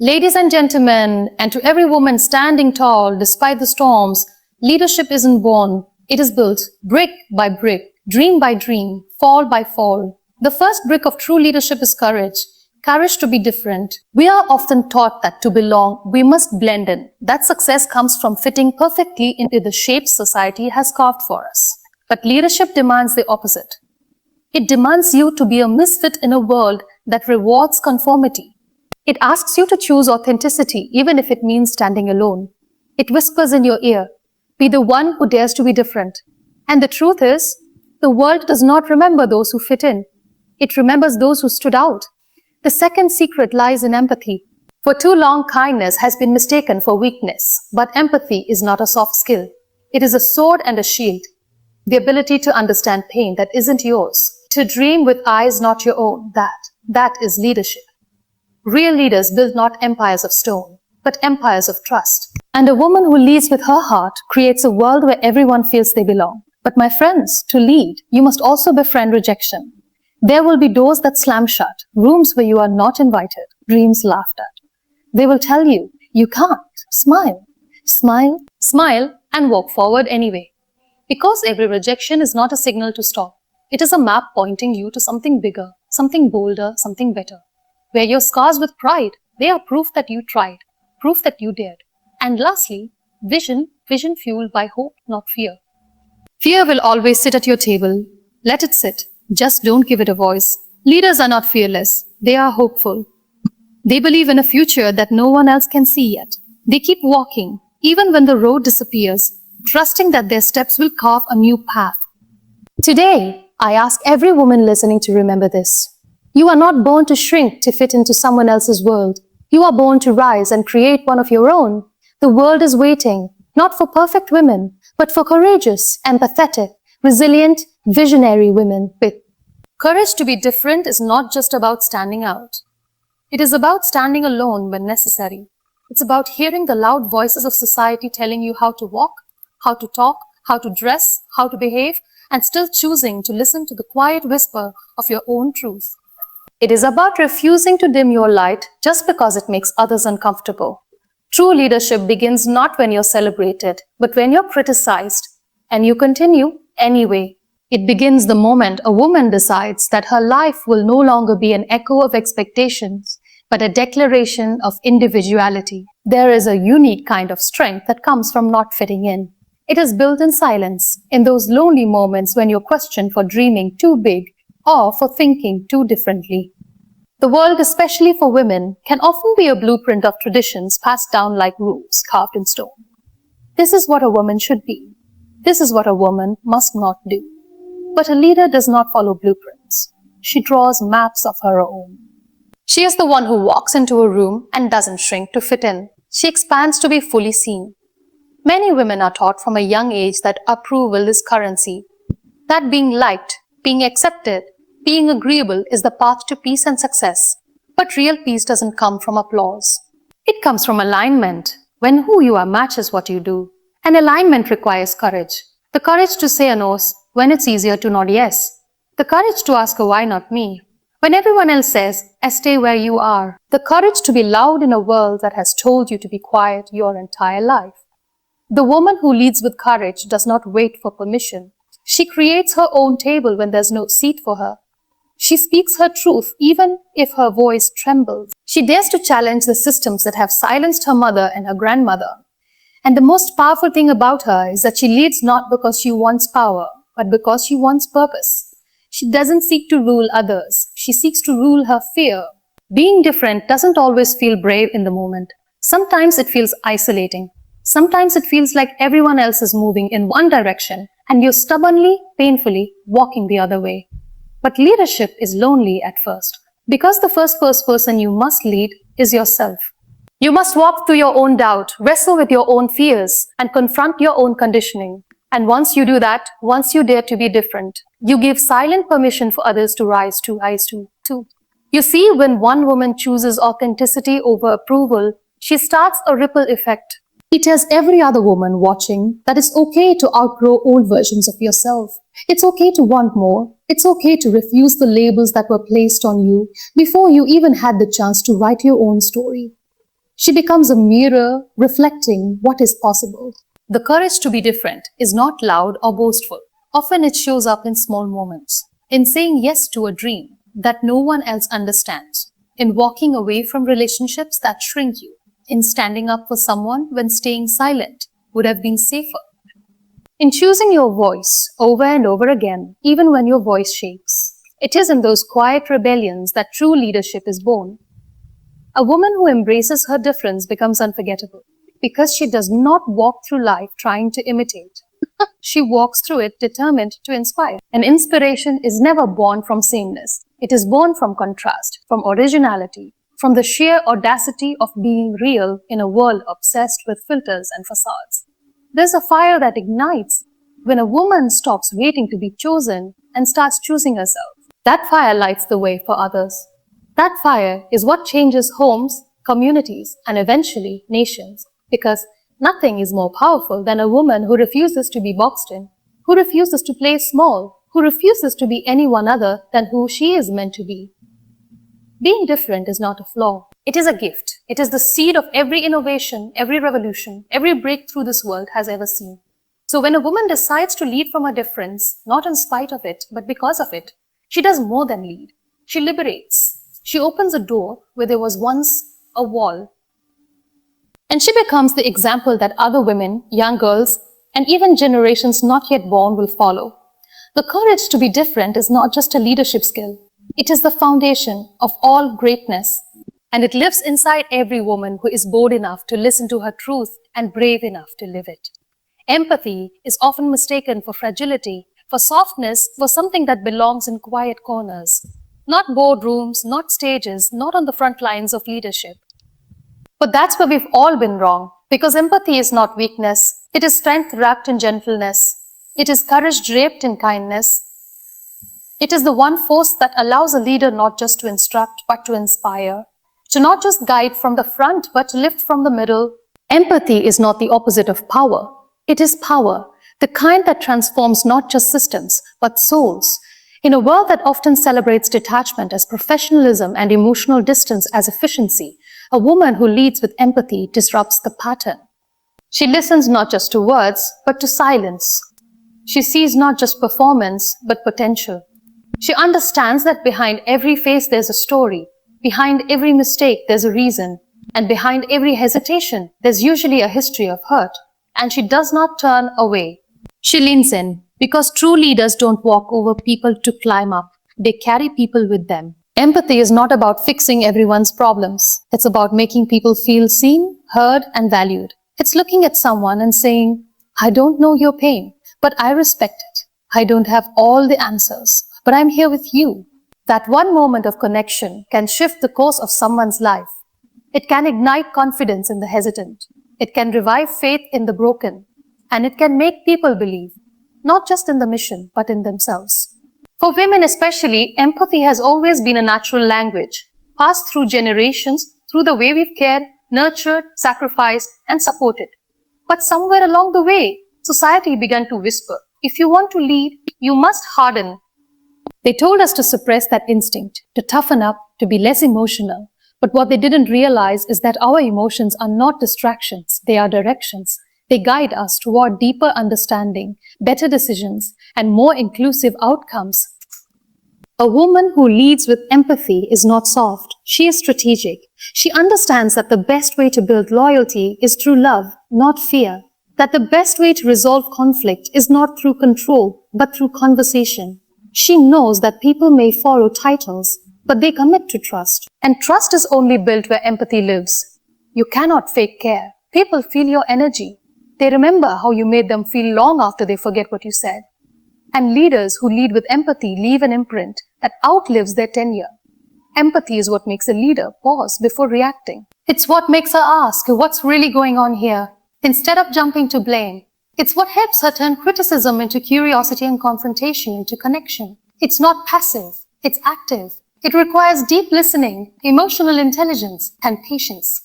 Ladies and gentlemen, and to every woman standing tall despite the storms, leadership isn't born, it is built brick by brick, dream by dream, fall by fall. The first brick of true leadership is courage. Courage to be different. We are often taught that to belong, we must blend in. That success comes from fitting perfectly into the shapes society has carved for us. But leadership demands the opposite. It demands you to be a misfit in a world that rewards conformity. It asks you to choose authenticity, even if it means standing alone. It whispers in your ear, be the one who dares to be different. And the truth is, the world does not remember those who fit in. It remembers those who stood out. The second secret lies in empathy. For too long, kindness has been mistaken for weakness. But empathy is not a soft skill. It is a sword and a shield. The ability to understand pain that isn't yours. To dream with eyes not your own. That is leadership. Real leaders build not empires of stone, but empires of trust. And a woman who leads with her heart creates a world where everyone feels they belong. But my friends, to lead, you must also befriend rejection. There will be doors that slam shut, rooms where you are not invited, dreams laughed at. They will tell you, you can't. Smile, smile, smile, and walk forward anyway. Because every rejection is not a signal to stop. It is a map pointing you to something bigger, something bolder, something better. Wear your scars with pride. They are proof that you tried, proof that you dared. And lastly, vision fueled by hope, not fear. Fear will always sit at your table. Let it sit. Just don't give it a voice. Leaders are not fearless. They are hopeful. They believe in a future that no one else can see yet. They keep walking, even when the road disappears, trusting that their steps will carve a new path. Today, I ask every woman listening to remember this. You are not born to shrink to fit into someone else's world. You are born to rise and create one of your own. The world is waiting, not for perfect women, but for courageous, empathetic, resilient, visionary women with courage to be different is not just about standing out. It is about standing alone when necessary. It's about hearing the loud voices of society telling you how to walk, how to talk, how to dress, how to behave, and still choosing to listen to the quiet whisper of your own truth. It is about refusing to dim your light just because it makes others uncomfortable. True leadership begins not when you're celebrated, but when you're criticized, and you continue anyway. It begins the moment a woman decides that her life will no longer be an echo of expectations, but a declaration of individuality. There is a unique kind of strength that comes from not fitting in. It is built in silence, in those lonely moments when you're questioned for dreaming too big or for thinking too differently. The world, especially for women, can often be a blueprint of traditions passed down like rules carved in stone. This is what a woman should be. This is what a woman must not do. But a leader does not follow blueprints. She draws maps of her own. She is the one who walks into a room and doesn't shrink to fit in. She expands to be fully seen. Many women are taught from a young age that approval is currency, that being liked, being accepted, being agreeable is the path to peace and success. But real peace doesn't come from applause. It comes from alignment, when who you are matches what you do. And alignment requires courage. The courage to say a no when it's easier to nod yes. The courage to ask a why not me when everyone else says, stay where you are. The courage to be loud in a world that has told you to be quiet your entire life. The woman who leads with courage does not wait for permission. She creates her own table when there's no seat for her. She speaks her truth even if her voice trembles. She dares to challenge the systems that have silenced her mother and her grandmother. And the most powerful thing about her is that she leads not because she wants power, but because she wants purpose. She doesn't seek to rule others. She seeks to rule her fear. Being different doesn't always feel brave in the moment. Sometimes it feels isolating. Sometimes it feels like everyone else is moving in one direction and you're stubbornly, painfully walking the other way. But leadership is lonely at first, because the first person you must lead is yourself. You must walk through your own doubt, wrestle with your own fears, and confront your own conditioning. And once you do that, once you dare to be different, you give silent permission for others to rise to. You see, when one woman chooses authenticity over approval, she starts a ripple effect. It tells every other woman watching that it's okay to outgrow old versions of yourself. It's okay to want more. It's okay to refuse the labels that were placed on you before you even had the chance to write your own story. She becomes a mirror reflecting what is possible. The courage to be different is not loud or boastful. Often it shows up in small moments, in saying yes to a dream that no one else understands, in walking away from relationships that shrink you, in standing up for someone when staying silent would have been safer, in choosing your voice over and over again, even when your voice shakes. It is in those quiet rebellions that true leadership is born. A woman who embraces her difference becomes unforgettable because she does not walk through life trying to imitate. She walks through it determined to inspire. And inspiration is never born from sameness. It is born from contrast, from originality, from the sheer audacity of being real in a world obsessed with filters and facades. There's a fire that ignites when a woman stops waiting to be chosen and starts choosing herself. That fire lights the way for others. That fire is what changes homes, communities, and eventually nations. Because nothing is more powerful than a woman who refuses to be boxed in, who refuses to play small, who refuses to be anyone other than who she is meant to be. Being different is not a flaw. It is a gift. It is the seed of every innovation, every revolution, every breakthrough this world has ever seen. So when a woman decides to lead from her difference, not in spite of it, but because of it, she does more than lead. She liberates. She opens a door where there was once a wall. And she becomes the example that other women, young girls, and even generations not yet born will follow. The courage to be different is not just a leadership skill. It is the foundation of all greatness. And it lives inside every woman who is bold enough to listen to her truth and brave enough to live it. Empathy is often mistaken for fragility, for softness, for something that belongs in quiet corners. Not boardrooms, not stages, not on the front lines of leadership. But that's where we've all been wrong, because empathy is not weakness. It is strength wrapped in gentleness. It is courage draped in kindness. It is the one force that allows a leader not just to instruct, but to inspire, to not just guide from the front, but to lift from the middle. Empathy is not the opposite of power. It is power, the kind that transforms not just systems, but souls. In a world that often celebrates detachment as professionalism and emotional distance as efficiency, a woman who leads with empathy disrupts the pattern. She listens not just to words, but to silence. She sees not just performance, but potential. She understands that behind every face there's a story. Behind every mistake there's a reason. And behind every hesitation there's usually a history of hurt. And she does not turn away. She leans in, because true leaders don't walk over people to climb up. They carry people with them. Empathy is not about fixing everyone's problems. It's about making people feel seen, heard, and valued. It's looking at someone and saying, I don't know your pain, but I respect it. I don't have all the answers, but I'm here with you. That one moment of connection can shift the course of someone's life. It can ignite confidence in the hesitant. It can revive faith in the broken. And it can make people believe, not just in the mission, but in themselves. For women especially, empathy has always been a natural language, passed through generations, through the way we've cared, nurtured, sacrificed, and supported. But somewhere along the way, society began to whisper, if you want to lead, you must harden. They told us to suppress that instinct, to toughen up, to be less emotional. But what they didn't realize is that our emotions are not distractions, they are directions. They guide us toward deeper understanding, better decisions, and more inclusive outcomes. A woman who leads with empathy is not soft. She is strategic. She understands that the best way to build loyalty is through love, not fear. That the best way to resolve conflict is not through control, but through conversation. She knows that people may follow titles, but they commit to trust. And trust is only built where empathy lives. You cannot fake care. People feel your energy. They remember how you made them feel long after they forget what you said. And leaders who lead with empathy leave an imprint that outlives their tenure. Empathy is what makes a leader pause before reacting. It's what makes her ask, what's really going on here, instead of jumping to blame. It's what helps her turn criticism into curiosity and confrontation into connection. It's not passive, it's active. It requires deep listening, emotional intelligence, and patience.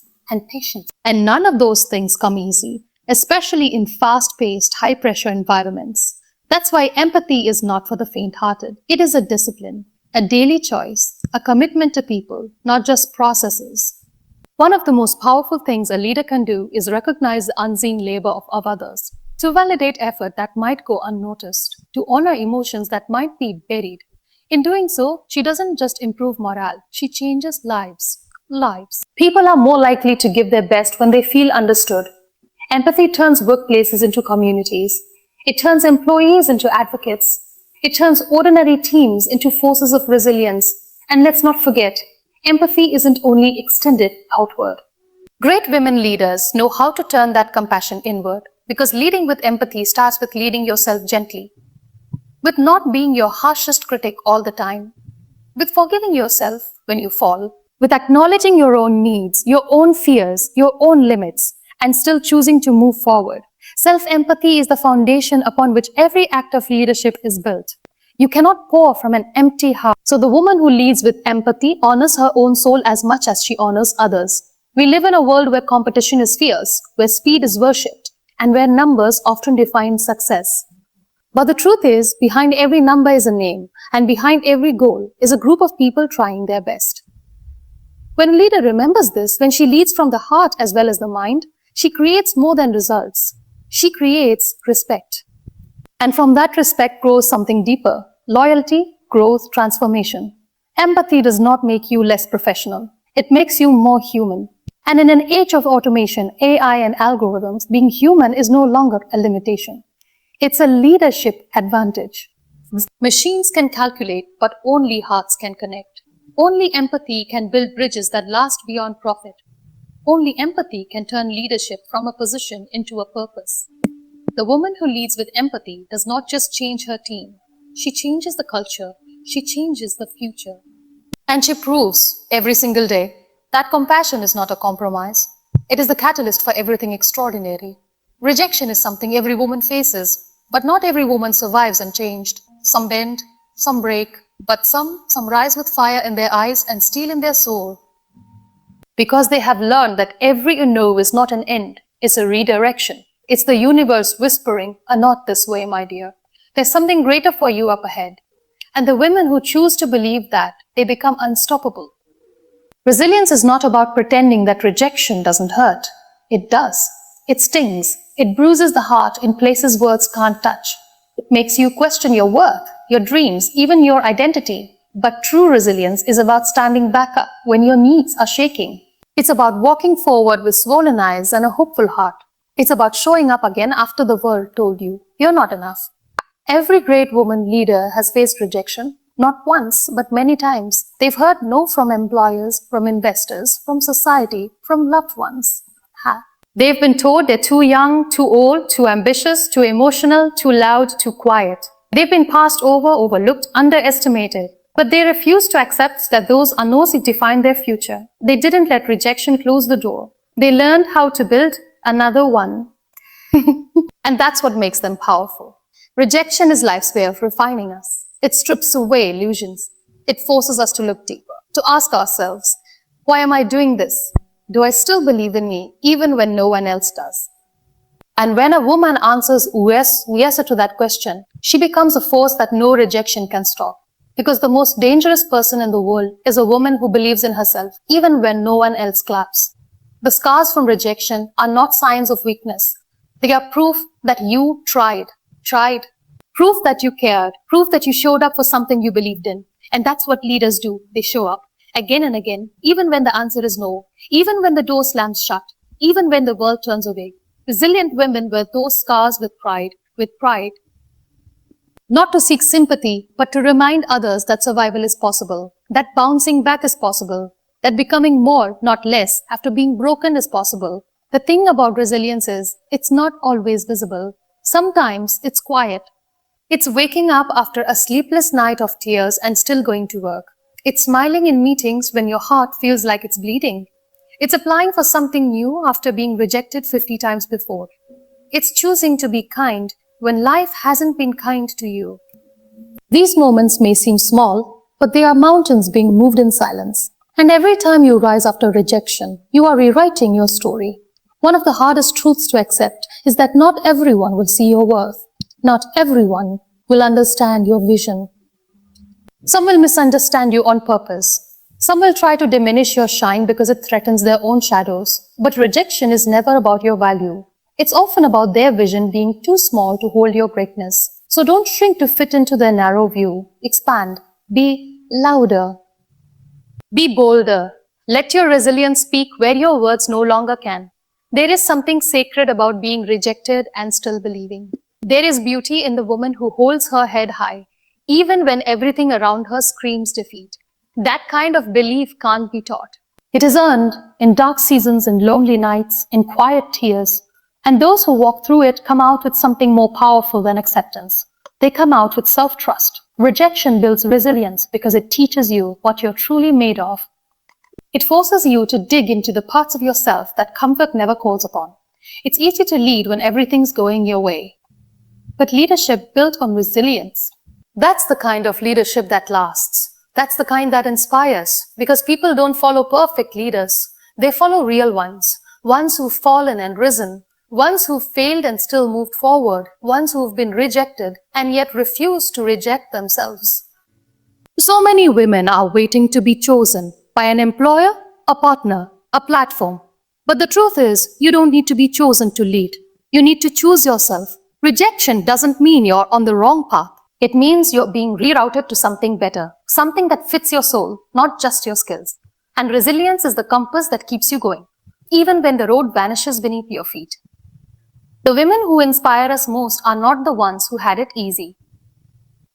And none of those things come easy, especially in fast-paced, high-pressure environments. That's why empathy is not for the faint-hearted. It is a discipline, a daily choice, a commitment to people, not just processes. One of the most powerful things a leader can do is recognize the unseen labor of others, to validate effort that might go unnoticed, to honor emotions that might be buried. In doing so, she doesn't just improve morale, she changes lives. People are more likely to give their best when they feel understood. Empathy turns workplaces into communities. It turns employees into advocates. It turns ordinary teams into forces of resilience. And let's not forget, empathy isn't only extended outward. Great women leaders know how to turn that compassion inward, because leading with empathy starts with leading yourself gently, with not being your harshest critic all the time, with forgiving yourself when you fall, with acknowledging your own needs, your own fears, your own limits, and still choosing to move forward. Self-empathy is the foundation upon which every act of leadership is built. You cannot pour from an empty heart. So the woman who leads with empathy honors her own soul as much as she honors others. We live in a world where competition is fierce, where speed is worshipped, and where numbers often define success. But the truth is, behind every number is a name, and behind every goal is a group of people trying their best. When a leader remembers this, when she leads from the heart as well as the mind, she creates more than results. She creates respect. And from that respect grows something deeper: loyalty, growth, transformation. Empathy does not make you less professional. It makes you more human. And in an age of automation, AI, and algorithms, being human is no longer a limitation. It's a leadership advantage. Machines can calculate, but only hearts can connect. Only empathy can build bridges that last beyond profit. Only empathy can turn leadership from a position into a purpose. The woman who leads with empathy does not just change her team. She changes the culture. She changes the future. And she proves every single day that compassion is not a compromise. It is the catalyst for everything extraordinary. Rejection is something every woman faces, but not every woman survives unchanged. Some bend, some break, but some rise with fire in their eyes and steel in their soul. Because they have learned that every no is not an end, it's a redirection. It's the universe whispering, not this way, my dear. There's something greater for you up ahead. And the women who choose to believe that, they become unstoppable. Resilience is not about pretending that rejection doesn't hurt. It does. It stings. It bruises the heart in places words can't touch. It makes you question your worth, your dreams, even your identity. But true resilience is about standing back up when your knees are shaking. It's about walking forward with swollen eyes and a hopeful heart. It's about showing up again after the world told you you're not enough. Every great woman leader has faced rejection, not once, but many times. They've heard no from employers, from investors, from society, from loved ones. They've been told they're too young, too old, too ambitious, too emotional, too loud, too quiet. They've been passed over, overlooked, underestimated. But they refused to accept that those no's define their future. They didn't let rejection close the door. They learned how to build another one. And that's what makes them powerful. Rejection is life's way of refining us. It strips away illusions. It forces us to look deeper, to ask ourselves, why am I doing this? Do I still believe in me, even when no one else does? And when a woman answers yes to that question, she becomes a force that no rejection can stop. Because the most dangerous person in the world is a woman who believes in herself, even when no one else claps. The scars from rejection are not signs of weakness. They are proof that you tried. Proof that you cared. Proof that you showed up for something you believed in. And that's what leaders do. They show up again and again, even when the answer is no, even when the door slams shut, even when the world turns away. Resilient women wear those scars with pride. Not to seek sympathy, but to remind others that survival is possible, that bouncing back is possible, that becoming more, not less, after being broken is possible. The thing about resilience is, it's not always visible. Sometimes it's quiet. It's waking up after a sleepless night of tears and still going to work. It's smiling in meetings when your heart feels like it's bleeding. It's applying for something new after being rejected 50 times before. It's choosing to be kind when life hasn't been kind to you. These moments may seem small, but they are mountains being moved in silence. And every time you rise after rejection, you are rewriting your story. One of the hardest truths to accept is that not everyone will see your worth. Not everyone will understand your vision. Some will misunderstand you on purpose. Some will try to diminish your shine because it threatens their own shadows. But rejection is never about your value. It's often about their vision being too small to hold your greatness. So don't shrink to fit into their narrow view. Expand. Be louder. Be bolder. Let your resilience speak where your words no longer can. There is something sacred about being rejected and still believing. There is beauty in the woman who holds her head high, even when everything around her screams defeat. That kind of belief can't be taught. It is earned in dark seasons, in lonely nights, in quiet tears. And those who walk through it come out with something more powerful than acceptance. They come out with self-trust. Rejection builds resilience because it teaches you what you're truly made of. It forces you to dig into the parts of yourself that comfort never calls upon. It's easy to lead when everything's going your way. But leadership built on resilience, that's the kind of leadership that lasts. That's the kind that inspires, because people don't follow perfect leaders. They follow real ones who've fallen and risen, ones who've failed and still moved forward, ones who've been rejected and yet refused to reject themselves. So many women are waiting to be chosen by an employer, a partner, a platform. But the truth is, you don't need to be chosen to lead. You need to choose yourself. Rejection doesn't mean you're on the wrong path. It means you're being rerouted to something better, something that fits your soul, not just your skills. And resilience is the compass that keeps you going, even when the road vanishes beneath your feet. The women who inspire us most are not the ones who had it easy.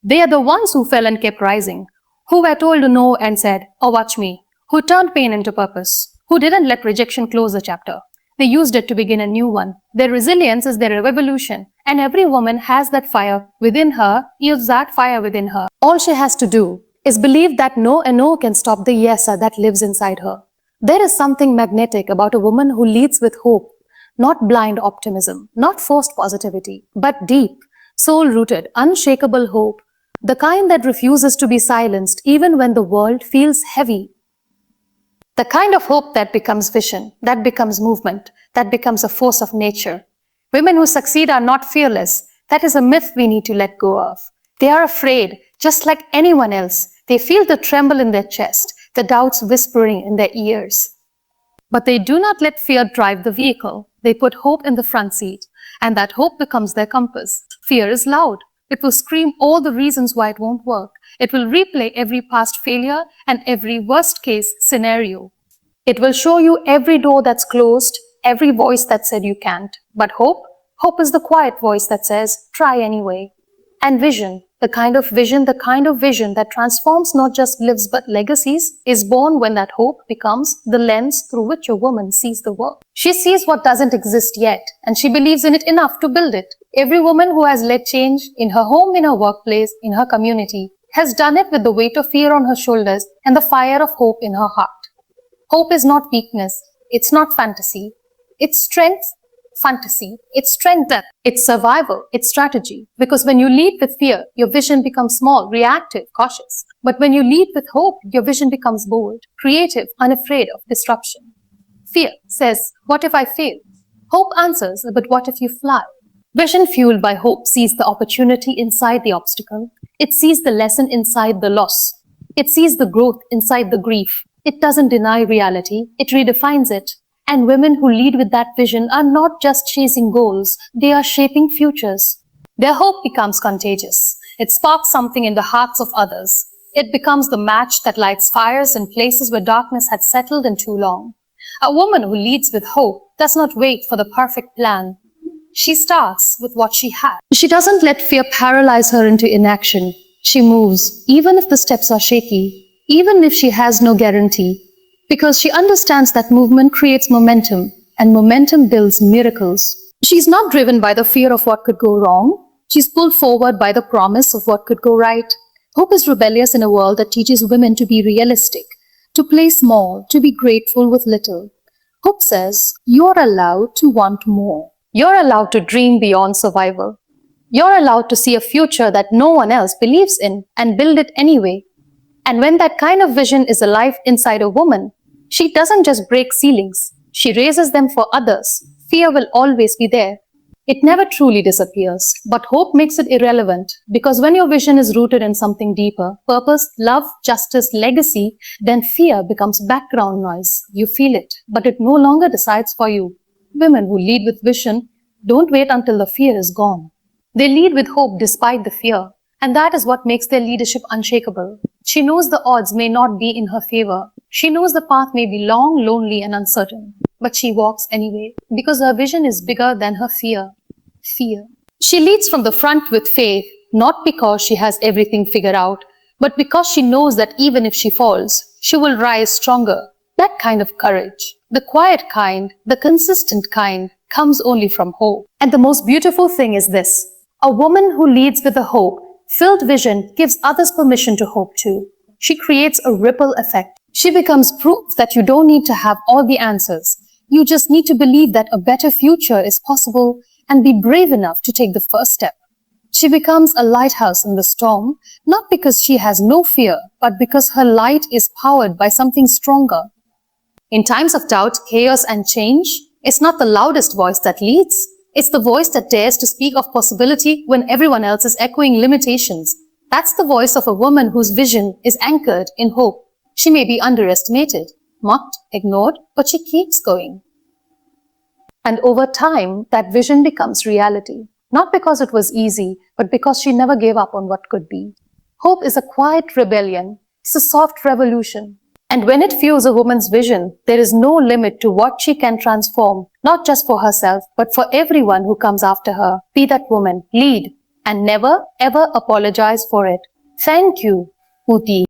They are the ones who fell and kept rising, who were told no and said, "Oh, watch me," who turned pain into purpose, who didn't let rejection close a chapter. They used it to begin a new one. Their resilience is their revolution, and every woman has that fire within her, use that fire within her. All she has to do is believe that no can stop the yesa that lives inside her. There is something magnetic about a woman who leads with hope, not blind optimism, not forced positivity, but deep, soul-rooted, unshakable hope, the kind that refuses to be silenced even when the world feels heavy. The kind of hope that becomes vision, that becomes movement, that becomes a force of nature. Women who succeed are not fearless. That is a myth we need to let go of. They are afraid, just like anyone else. They feel the tremble in their chest, the doubts whispering in their ears. But they do not let fear drive the vehicle. They put hope in the front seat, and that hope becomes their compass. Fear is loud. It will scream all the reasons why it won't work. It will replay every past failure and every worst-case scenario. It will show you every door that's closed, every voice that said you can't. But hope is the quiet voice that says, try anyway. And vision, the kind of vision that transforms, not just lives but legacies, is born when that hope becomes the lens through which a woman sees the world. She sees what doesn't exist yet, and she believes in it enough to build it. Every woman who has led change in her home, in her workplace, in her community, has done it with the weight of fear on her shoulders and the fire of hope in her heart. Hope is not weakness. It's not fantasy. It's strength, fantasy. It's strength, depth. It's survival. It's strategy. Because when you lead with fear, your vision becomes small, reactive, cautious. But when you lead with hope, your vision becomes bold, creative, unafraid of disruption. Fear says, what if I fail? Hope answers, but what if you fly? Vision fueled by hope sees the opportunity inside the obstacle. It sees the lesson inside the loss. It sees the growth inside the grief. It doesn't deny reality. It redefines it. And women who lead with that vision are not just chasing goals. They are shaping futures. Their hope becomes contagious. It sparks something in the hearts of others. It becomes the match that lights fires in places where darkness had settled in too long. A woman who leads with hope does not wait for the perfect plan. She starts with what she has. She doesn't let fear paralyze her into inaction. She moves, even if the steps are shaky, even if she has no guarantee, because she understands that movement creates momentum, and momentum builds miracles. She's not driven by the fear of what could go wrong. She's pulled forward by the promise of what could go right. Hope is rebellious in a world that teaches women to be realistic, to play small, to be grateful with little. Hope says, you're allowed to want more. You're allowed to dream beyond survival. You're allowed to see a future that no one else believes in and build it anyway. And when that kind of vision is alive inside a woman, she doesn't just break ceilings. She raises them for others. Fear will always be there. It never truly disappears, but hope makes it irrelevant because when your vision is rooted in something deeper, purpose, love, justice, legacy, then fear becomes background noise. You feel it, but it no longer decides for you. Women who lead with vision don't wait until the fear is gone. They lead with hope despite the fear, and that is what makes their leadership unshakable. She knows the odds may not be in her favor. She knows the path may be long, lonely, and uncertain, but she walks anyway because her vision is bigger than her fear. Fear. She leads from the front with faith, not because she has everything figured out, but because she knows that even if she falls, she will rise stronger. That kind of courage, the quiet kind, the consistent kind, comes only from hope. And the most beautiful thing is this: a woman who leads with a hope-filled vision gives others permission to hope too. She creates a ripple effect. She becomes proof that you don't need to have all the answers. You just need to believe that a better future is possible and be brave enough to take the first step. She becomes a lighthouse in the storm, not because she has no fear, but because her light is powered by something stronger. In times of doubt, chaos, and change, it's not the loudest voice that leads. It's the voice that dares to speak of possibility when everyone else is echoing limitations. That's the voice of a woman whose vision is anchored in hope. She may be underestimated, mocked, ignored, but she keeps going. And over time, that vision becomes reality. Not because it was easy, but because she never gave up on what could be. Hope is a quiet rebellion. It's a soft revolution. And when it fuels a woman's vision, there is no limit to what she can transform, not just for herself, but for everyone who comes after her. Be that woman, lead, and never, ever apologize for it. Thank you, Muti.